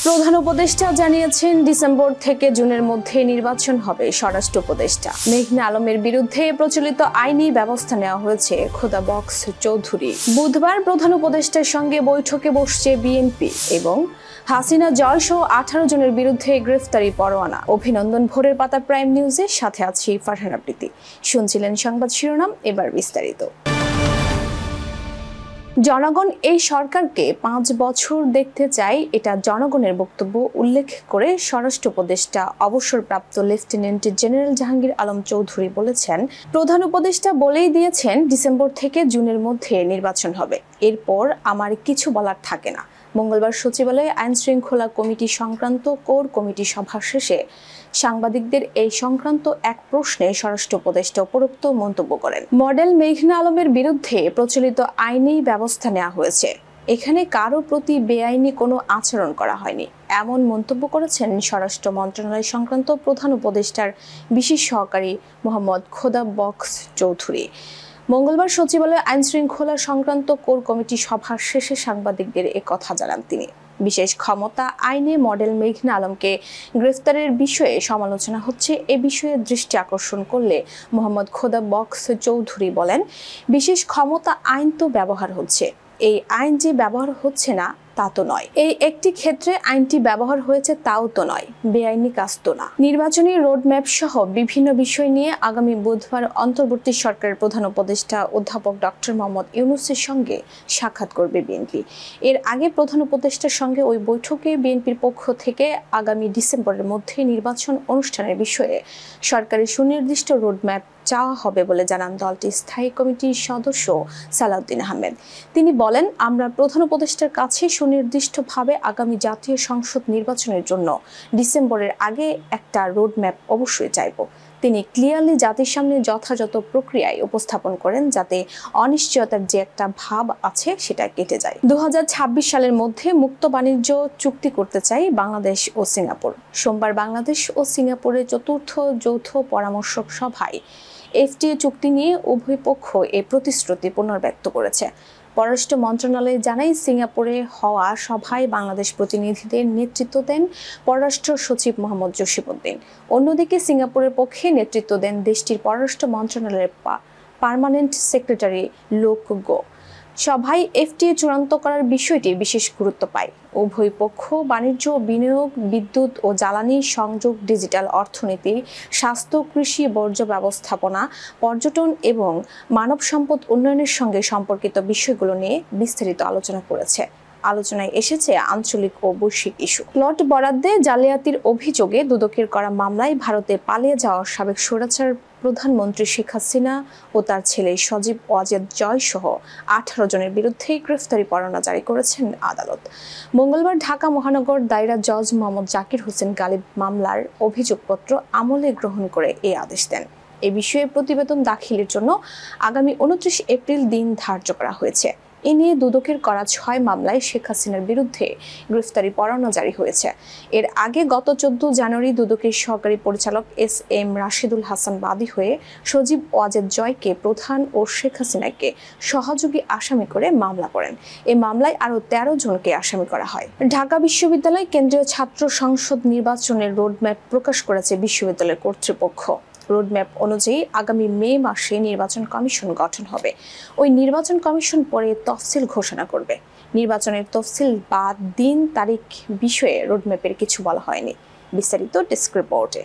প্রধান উপদেষ্টা জানিয়েছেন ডিসেম্বর থেকে জুনের মধ্যে নির্বাচন হবে। স্বরাষ্ট্র উপদেষ্টা মেঘনা আলমের বিরুদ্ধে প্রচলিত আইনি ব্যবস্থা নেওয়া হয়েছে খোদা বক্স চৌধুরী। বুধবার প্রধান উপদেষ্টার সঙ্গে বৈঠকে বসছে বিএনপি এবং হাসিনা জয় সহ 18 জনের বিরুদ্ধে গ্রেফতারি পরোয়ানা। অভিনন্দন। ভোরের পাতা প্রাইম নিউজের সাথে আছি ফারহানা প্রীতি। শুনছিলেন সংবাদ শিরোনাম, এবার বিস্তারিত। জনগণ এই সরকারকে 5 বছর দেখতে চায়, এটা জনগণের বক্তব্য উল্লেখ করে স্বরাষ্ট্র উপদেষ্টা অবসরপ্রাপ্ত লেফটেন্যান্ট জেনারেল জাহাঙ্গীর আলম চৌধুরী বলেছেন, প্রধান উপদেষ্টা বলেই দিয়েছেন ডিসেম্বর থেকে জুনের মধ্যে নির্বাচন হবে, এরপর আমার কিছু বলার থাকে না। মঙ্গলবার সচিবালয়ে আইন শৃঙ্খলা কমিটি সংক্রান্ত কোর কমিটি সভা শেষে সাংবাদিকদের এই সংক্রান্ত এক প্রশ্নে স্বরাষ্ট্র উপদেষ্টা উপরোক্ত মন্তব্য করেন। মডেল মেঘনা আলমের বিরুদ্ধে প্রচলিত আইনি ব্যবস্থা নেওয়া হয়েছে, এখানে কারো প্রতি বেআইনি কোনো আচরণ করা হয়নি, এমন মন্তব্য করেছেন স্বরাষ্ট্র মন্ত্রণালয় সংক্রান্ত প্রধান উপদেষ্টার বিশেষ সহকারী মোহাম্মদ খোদা বক্স চৌধুরী। মঙ্গলবার সচিবালয়ে আইন শৃঙ্খলা সংক্রান্ত কোর কমিটি সভা শেষে সাংবাদিকদের এ কথা জানান তিনি। বিশেষ ক্ষমতা আইনে মডেল মেঘনা আলমকে গ্রেফতারের বিষয়ে সমালোচনা হচ্ছে, এ বিষয়ে দৃষ্টি আকর্ষণ করলে মোহাম্মদ খোদা বক্স চৌধুরী বলেন, বিশেষ ক্ষমতা আইন তো ব্যবহার হচ্ছে, এই আইন যে ব্যবহার হচ্ছে না তা তো নয়, এই একটি ক্ষেত্রে আইনটি ব্যবহার হয়েছে তাও তো নয়, বেআইনি কাজ তো না। নির্বাচনী রোডম্যাপ সহ বিভিন্ন বিষয় নিয়ে আগামী বুধবার অন্তর্বর্তী সরকারের প্রধান উপদেষ্টা অধ্যাপক ডক্টর মোহাম্মদ ইউনূসের সঙ্গে সাক্ষাৎ করবে বিএনপি। এর আগে প্রধান উপদেষ্টার সঙ্গে ওই বৈঠকে বিএনপির পক্ষ থেকে আগামী ডিসেম্বরের মধ্যে নির্বাচন অনুষ্ঠানের বিষয়ে সরকারের সুনির্দিষ্ট রোডম্যাপ চাওয়া হবে বলে জানান দলটির স্থায়ী কমিটির সদস্য সালাউদ্দিন আহমেদ। তিনি বলেন, আমরা প্রধান উপদেষ্টার কাছে সুনির্দিষ্টভাবে আগামী জাতীয় সংসদ নির্বাচনের জন্য ডিসেম্বরের আগে একটা রোডম্যাপ অবশ্যই চাইব। তিনি ক্লিয়ারলি জাতির সামনে যথাযথ প্রক্রিয়ায় উপস্থাপন করেন, যাতে অনিশ্চয়তার যে একটা ভাব আছে সেটা কেটে যায়। 2026 সালের মধ্যে মুক্ত বাণিজ্য চুক্তি করতে চাই বাংলাদেশ ও সিঙ্গাপুর। সোমবার বাংলাদেশ ও সিঙ্গাপুরের চতুর্থ যৌথ পরামর্শক সভায় এফটিএ চুক্তি নিয়ে উভয় পক্ষ এই প্রতিশ্রুতি পুনর্ব্যক্ত করেছে। পররাষ্ট্র মন্ত্রণালয় জানায়, সিঙ্গাপুরে হওয়া সভায় বাংলাদেশ প্রতিনিধিদের নেতৃত্ব দেন পররাষ্ট্র সচিব মোহাম্মদ জসিমউদ্দিন। অন্যদিকে সিঙ্গাপুরের পক্ষে নেতৃত্ব দেন দেশটির পররাষ্ট্র মন্ত্রণালয়ের পার্মানেন্ট সেক্রেটারি লোক গো। সভায় এফটিএ চূড়ান্ত করার বিষয়টি বিশেষ গুরুত্ব পায়। উভয় পক্ষ বাণিজ্য, বিনিয়োগ, বিদ্যুৎ ও জ্বালানি সংযোগ, ডিজিটাল অর্থনীতি, স্বাস্থ্য, কৃষি, বর্জ্য ব্যবস্থাপনা, পর্যটন এবং মানব সম্পদ উন্নয়নের সঙ্গে সম্পর্কিত বিষয়গুলো নিয়ে বিস্তারিত আলোচনা করেছে। আলোচনায় এসেছে আঞ্চলিক ও বৈশ্বিক ইস্যু। প্লট বরাদ্দে জালিয়াতির অভিযোগে দুদকের করা মামলায় ভারতে পালিয়ে যাওয়া সাবেক স্বৈরাচার প্রধানমন্ত্রী শেখ হাসিনা ও তার ছেলে সজীব ওয়াজেদ জয় সহ 18 জনের বিরুদ্ধে গ্রেফতারি পরোয়ানা জারি করেছেন আদালত। মঙ্গলবার ঢাকা মহানগর দায়রা জজ মোহাম্মদ জাকির হোসেন গালিব মামলার অভিযোগপত্র আমলে গ্রহণ করে এই আদেশ দেন। এ বিষয়ে প্রতিবেদন দাখিলের জন্য আগামী 29 এপ্রিল দিন ধার্য করা হয়েছে। এ নিয়ে দুদকের করা 6 মামলায় শেখ হাসিনার বিরুদ্ধে গ্রেফতারি পরোয়ানা জারি হয়েছে। এর আগে গত 14 জানুয়ারি দুদকের সহকারী পরিচালক এস.এম. রাশিদুল হাসান বাদী হয়ে সজীব ওয়াজেদ জয়কে প্রধান ও শেখ হাসিনাকে সহযোগী আসামি করে মামলা করেন। এই মামলায় আরও 13 জনকে আসামি করা হয়। ঢাকা বিশ্ববিদ্যালয় কেন্দ্রীয় ছাত্র সংসদ নির্বাচনের রোডম্যাপ প্রকাশ করেছে বিশ্ববিদ্যালয়ের কর্তৃপক্ষ। রোডম্যাপ অনুযায়ী আগামী মে মাসে নির্বাচন কমিশন গঠন হবে। ওই নির্বাচন কমিশন পরে তফসিল ঘোষণা করবে। নির্বাচনের তফসিল বা দিন তারিখ বিষয়ে রোডম্যাপের কিছু বলা হয়নি। বিস্তারিত ডেস্ক রিপোর্টে।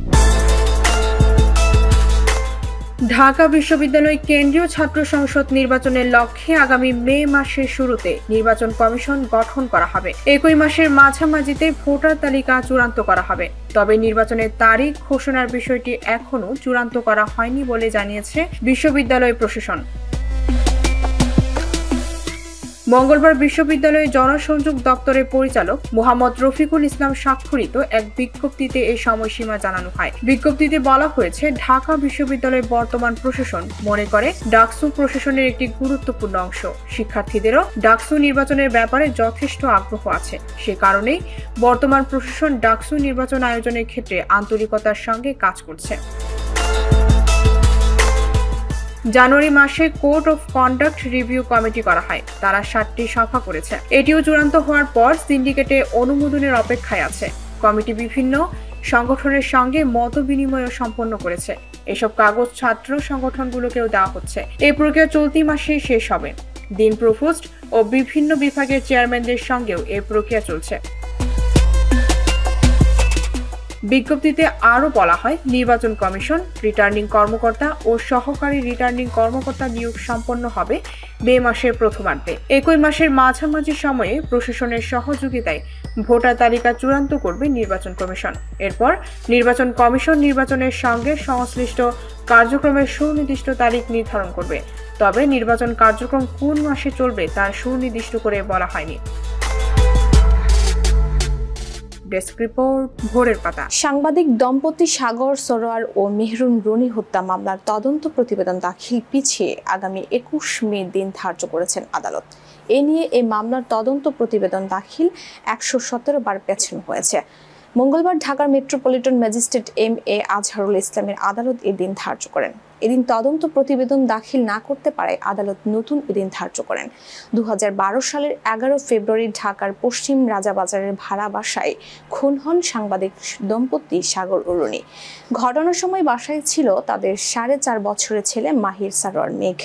ঢাকা বিশ্ববিদ্যালয় কেন্দ্রীয় ছাত্র সংসদ নির্বাচনের লক্ষ্যে আগামী মে মাসের শুরুতে নির্বাচন কমিশন গঠন করা হবে। একই মাসের মাঝামাঝিতে ভোটার তালিকা চূড়ান্ত করা হবে। তবে নির্বাচনের তারিখ ঘোষণার বিষয়টি এখনো চূড়ান্ত করা হয়নি বলে জানিয়েছে বিশ্ববিদ্যালয় প্রশাসন। মঙ্গলবার বিশ্ববিদ্যালয়ের জনসংযোগ দপ্তরের পরিচালক মোহাম্মদ রফিকুল ইসলাম স্বাক্ষরিত এক বিজ্ঞপ্তিতে এই সময়সীমা জানানো হয়। বিজ্ঞপ্তিতে বলা হয়েছে, ঢাকা বিশ্ববিদ্যালয়ের বর্তমান প্রশাসন মনে করে ডাকসু প্রশাসনের একটি গুরুত্বপূর্ণ অংশ। শিক্ষার্থীদেরও ডাকসু নির্বাচনের ব্যাপারে যথেষ্ট আগ্রহ আছে। সে কারণেই বর্তমান প্রশাসন ডাকসু নির্বাচন আয়োজনের ক্ষেত্রে আন্তরিকতার সঙ্গে কাজ করছে। জানুয়ারি মাসে code of conduct review committee করা হয়। তারা 7টি সভা করেছে। এটিও চূড়ান্ত হওয়ার পর সিন্ডিকেটে অনুমোদনের অপেক্ষায় আছে। কমিটি বিভিন্ন সংগঠনের সঙ্গে মত বিনিময় সম্পন্ন করেছে। এসব কাগজ ছাত্র সংগঠনগুলোকেও দেওয়া হচ্ছে। এই প্রক্রিয়া চলতি মাসে শেষ হবে। দিন প্রভোস্ট ও বিভিন্ন বিভাগের চেয়ারম্যানদের সঙ্গেও এই প্রক্রিয়া চলছে। বিজ্ঞপ্তিতে আরও বলা হয়, নির্বাচন কমিশন, রিটার্নিং কর্মকর্তা ও সহকারী রিটার্নিং কর্মকর্তা নিয়োগ সম্পন্ন হবে মে মাসের প্রথমার্ধে। একই মাসের মাঝামাঝি সময়ে প্রশাসনের সহযোগিতায় ভোটার তালিকা চূড়ান্ত করবে নির্বাচন কমিশন। এরপর নির্বাচন কমিশন নির্বাচনের সঙ্গে সংশ্লিষ্ট কার্যক্রমের সুনির্দিষ্ট তারিখ নির্ধারণ করবে। তবে নির্বাচন কার্যক্রম কোন মাসে চলবে তার সুনির্দিষ্ট করে বলা হয়নি। ডেস্ক রিপোর্ট, ভোরের পাতা। সাংবাদিক দম্পতি সাগর সরোয়ার ও মেহরুন রনি হত্যা মামলার তদন্ত প্রতিবেদন দাখিল পিছিয়ে আগামী 21 মে দিন ধার্য করেছেন আদালত। এ নিয়ে এই মামলার তদন্ত প্রতিবেদন দাখিল 117 বার পেছানো হয়েছে। মঙ্গলবার ঢাকার মেট্রোপলিটন ম্যাজিস্ট্রেট এম.এ. আজহারুল ইসলামের আদালত এদিন ধার্য করেন। এদিন তদন্ত প্রতিবেদন দাখিল না করতে পারায় আদালত নতুন এদিন ধার্য করেন। 2012 সালের 11 ফেব্রুয়ারি ঢাকার পশ্চিম রাজাবাজারের ভাড়া বাসায় খুন হন সাংবাদিক দম্পতি সাগর ও রনি। ঘটনার সময় বাসায় ছিল তাদের 4.5 বছরের ছেলে মাহির সারোয়ার মেঘ।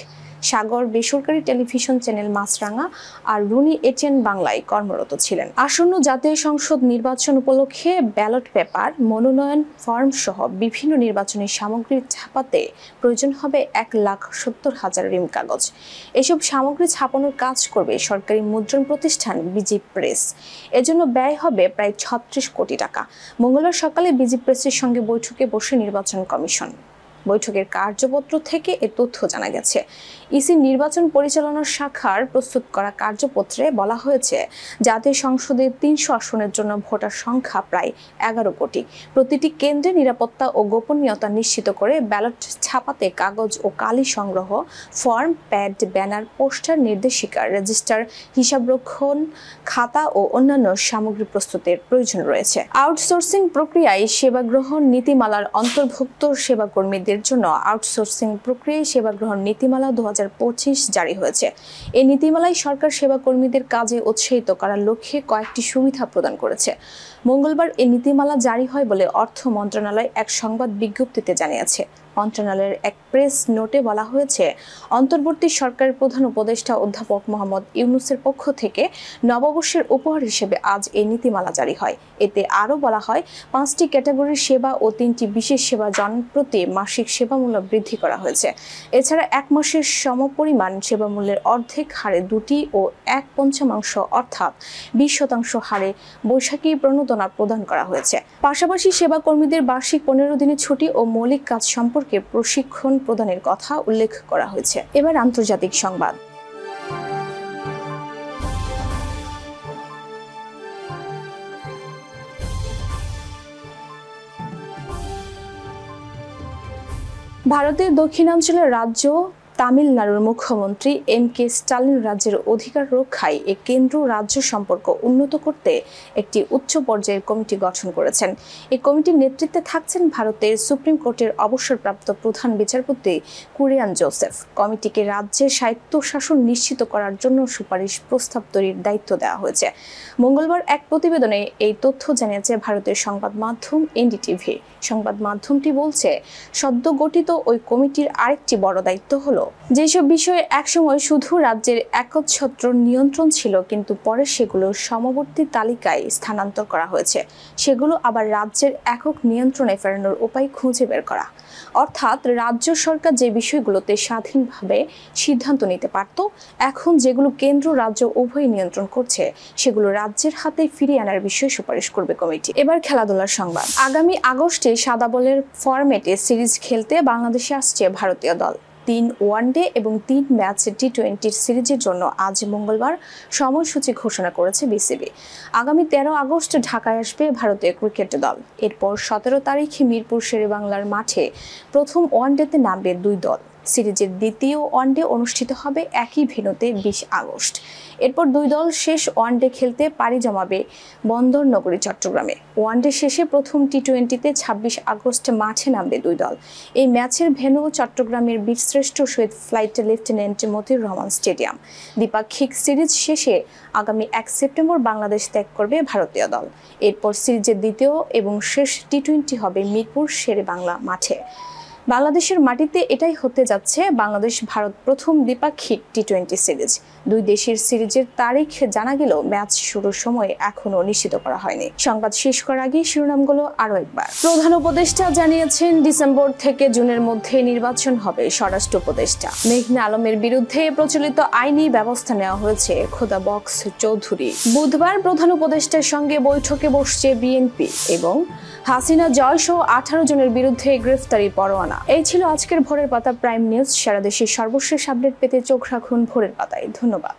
সাগর বেসরকারি টেলিভিশন চ্যানেল মাছরাঙা আর রুনি এটিএন বাংলায় কর্মরত ছিলেন। আসন্ন জাতীয় সংসদ নির্বাচন উপলক্ষে ব্যালট পেপার, মনোনয়ন ফর্ম সহ বিভিন্ন নির্বাচনী সামগ্রী ছাপাতে প্রয়োজন হবে 1,70,000 রিম কাগজ। এসব সামগ্রী ছাপানোর কাজ করবে সরকারি মুদ্রণ প্রতিষ্ঠান বিজি প্রেস। এজন্য ব্যয় হবে প্রায় 36 কোটি টাকা। মঙ্গলবার সকালে বিজি প্রেসের সঙ্গে বৈঠকে বসে নির্বাচন কমিশন। বৈঠকের কার্যপত্র থেকে এ তথ্য জানা গেছে। ইসি নির্বাচন পরিচালনা শাখার প্রস্তুত করা কার্যপত্রে বলা হয়েছে, জাতীয় সংসদে 300 আসনের জন্য ভোটার সংখ্যা প্রায় 11 কোটি। প্রতিটি কেন্দ্রে নিরাপত্তা ও গোপনীয়তা নিশ্চিত করে ব্যালট ছাপাতে কাগজ ও কালি সংগ্রহ, ফর্ম, প্যাড, ব্যানার, পোস্টার, নির্দেশিকা, রেজিস্টার, হিসাবরক্ষণ খাতা ও অন্যান্য সামগ্রী প্রস্তুতের প্রয়োজন রয়েছে। আউটসোর্সিং প্রক্রিয়ায় সেবা গ্রহণ নীতিমালার অন্তর্ভুক্ত সেবাকর্মীদের জন্য আউটসোর্সিং প্রক্রিয়ায় সেবা গ্রহণ নীতিমালা 2025 জারি হয়েছে। এই নীতিমালায় সরকার সেবাকর্মীদের কাজে উৎসাহিত করার লক্ষ্যে কয়েকটি সুবিধা প্রদান করেছে। মঙ্গলবার এই নীতিমালা জারি হয় বলে অর্থ মন্ত্রণালয় এক সংবাদ বিজ্ঞপ্তিতে জানিয়েছে। মন্ত্রণালয়ের এক প্রেস নোটে বলা হয়েছে, অন্তর্বর্তী সরকারের প্রধান উপদেষ্টা অধ্যাপক মোহাম্মদ ইউনূসের পক্ষ থেকে নববর্ষের উপহার হিসেবে আজ এই নীতিমালা জারি হয়। এতে আরও বলা হয়, 5টি ক্যাটাগরির সেবা ও 3টি বিশেষ সেবা জনপ্রতি মাসিক সেবা মূল্য বৃদ্ধি করা হয়েছে। এছাড়া 1 মাসের সমপরিমাণ সেবা মূল্যের অর্ধেক হারে 2টি ও 1/5 অর্থাৎ 20% হারে বৈশাখী প্রণোদনা প্রদান করা হয়েছে। পাশাপাশি সেবাকর্মীদের বার্ষিক 15 দিনের ছুটি ও মৌলিক কাজ সম্পর্কে প্রশিক্ষণ প্রদানের কথা উল্লেখ করা হয়েছে। এবার আন্তর্জাতিক সংবাদ। ভারতের দক্ষিণাঞ্চলের রাজ্য তামিলনাড়ুর মুখ্যমন্ত্রী এম.কে. স্টালিন রাজ্যের অধিকার রক্ষায় এই কেন্দ্র রাজ্য সম্পর্ক উন্নত করতে একটি উচ্চ পর্যায়ের কমিটি গঠন করেছেন। এই কমিটির নেতৃত্বে থাকছেন ভারতের সুপ্রিম কোর্টের অবসরপ্রাপ্ত প্রধান বিচারপতি কুরিয়ান জোসেফ। কমিটিকে রাজ্যের স্বায়ত্তশাসন নিশ্চিত করার জন্য সুপারিশ প্রস্তাব তৈরির দায়িত্ব দেওয়া হয়েছে। মঙ্গলবার এক প্রতিবেদনে এই তথ্য জানিয়েছে ভারতের সংবাদ মাধ্যম এনডিটিভি। সংবাদ মাধ্যমটি বলছে, সদ্য গঠিত ওই কমিটির আরেকটি বড় দায়িত্ব হলো, যেসব বিষয়ে একসময় শুধু রাজ্যের একচ্ছত্র নিয়ন্ত্রণ ছিল কিন্তু পরে সেগুলো সমবর্তী তালিকায় স্থানান্তর করা হয়েছে, সেগুলো আবার রাজ্যের একক নিয়ন্ত্রণে ফেরানোর উপায় খুঁজে বের করা। অর্থাৎ রাজ্য সরকার যে বিষয়গুলোতে স্বাধীনভাবে সিদ্ধান্ত নিতে পারত, এখন যেগুলো কেন্দ্র রাজ্য উভয় নিয়ন্ত্রণ করছে সেগুলো রাজ্যের হাতে ফিরিয়ে আনার বিষয়ে সুপারিশ করবে কমিটি। এবার খেলাধুলার সংবাদ। আগামী আগস্টে সাদা বলের ফরম্যাটে সিরিজ খেলতে বাংলাদেশে আসছে ভারতীয় দল। 3 ওয়ানডে এবং 3 ম্যাচ টি-20 সিরিজের জন্য আজ মঙ্গলবার সময়সূচি ঘোষণা করেছে বিসিবি। আগামী 13 আগস্ট ঢাকায় আসবে ভারতীয় ক্রিকেট দল। এরপর 17 তারিখে মিরপুর শেরেবাংলার মাঠে প্রথম ওয়ানডেতে নামবে 2 দল। সিরিজের দ্বিতীয় ওয়ানডে অনুষ্ঠিত হবে একই ভেন্যুতে 20 আগস্ট। এরপর দুই দল শেষ ওয়ানডে খেলতে পাড়ি জমাবে বন্দরনগরী চট্টগ্রামে। ওয়ানডে শেষে প্রথম টি-20তে 26 আগস্ট মাঠে নামবে দুই দল। এই ম্যাচের ভেন্যু চট্টগ্রামের বীরশ্রেষ্ঠ শহীদ flight lieutenant Motiur Rahman stadium. দ্বিপাক্ষিক সিরিজ শেষে আগামী 1 সেপ্টেম্বর বাংলাদেশ ত্যাগ করবে ভারতীয় দল। এরপর সিরিজের দ্বিতীয় এবং শেষ টি-20 হবে মিরপুর শেরেবাংলা মাঠে। বাংলাদেশের মাটিতে এটাই হতে যাচ্ছে বাংলাদেশ ভারত প্রথম দ্বিপাক্ষিক টি-20 সিরিজ। দুই দেশের সিরিজের তারিখ জানা গেলেও ম্যাচ শুরুর সময় এখনো নিশ্চিত করা হয়নি। সংবাদ শেষ করার আগে শিরোনামগুলো আরও একবার। প্রধান উপদেষ্টা জানিয়েছেন ডিসেম্বর থেকে জুনের মধ্যে নির্বাচন হবে। স্বরাষ্ট্র উপদেষ্টা মেঘনা আলমের বিরুদ্ধে প্রচলিত আইনি ব্যবস্থা নেওয়া হয়েছে খোদা বক্স চৌধুরী। বুধবার প্রধান উপদেষ্টার সঙ্গে বৈঠকে বসছে বিএনপি এবং হাসিনা জয়সহ 18 জনের বিরুদ্ধে গ্রেফতারি পরোয়ানা। এই ছিল আজকের ভোরের পাতা প্রাইম নিউজ। সারা দেশের সর্বশেষ আপডেট পেতে চোখ রাখুন ভোরের পাতায়। ধন্যবাদ।